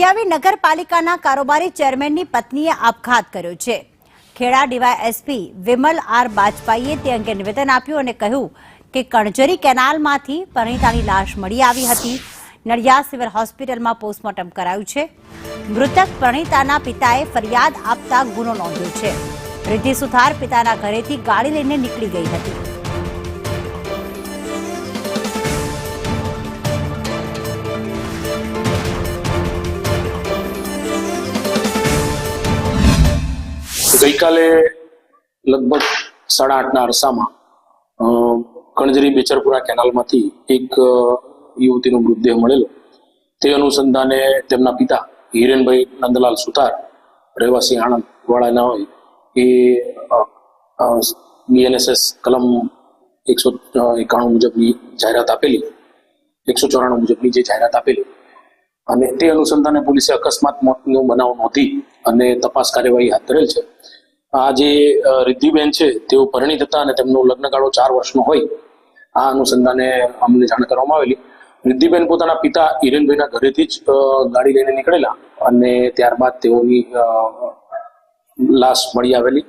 નડિયાવી નગરપાલિકાના કારોબારી ચેરમેનની પત્નીએ આપઘાત કર્યો છે। ખેડા ડીવાયએસપી વિમલ આર બાજપાઈએ તે અંગે નિવેદન આપ્યું અને કહ્યું કે કણજરી કેનાલમાંથી પરિણીતાની લાશ મળી આવી હતી। નડિયાદ સિવિલ હોસ્પિટલમાં પોસ્ટમોર્ટમ કરાયું છે। મૃતક પરિણીતાના પિતાએ ફરિયાદ આપતા ગુનો નોંધ્યો છે। રિદ્ધિ સુથાર પિતાના ઘરેથી ગાડી લઈને નીકળી ગઈ હતી। ગઈકાલે લગભગ 8:30 અરસામાં કણજરી બેચરપુરા કેનાલમાંથી એક યુવતીનો મૃતદેહ મળેલો। તે અનુસંધાને તેમના પિતા હિરેનભાઈ નંદલાલ સુતાર રહેવાસી આણંદ વાળાના હોય એ BNSS કલમ 191 મુજબની જાહેરાત આપેલી, 194 મુજબની જે જાહેરાત આપેલી અને તે અનુસંધાને પોલીસે અકસ્માત મોતનો બનાવ નોંધી અને તપાસ કાર્યવાહી હાથ ધરેલ છે। આ જે રિદ્ધિબેન છે તેઓ પરિણીત હતા અને તેમનો લગ્નગાળો 4 વર્ષનો હોય। આ અનુસંધાને અમને જાણ કરવામાં આવેલી। રિદ્ધિબેન પોતાના પિતા હિરેનભાઈના ઘરેથી જ ગાડી લઈને નીકળેલા અને ત્યારબાદ તેઓની લાશ મળી આવેલી।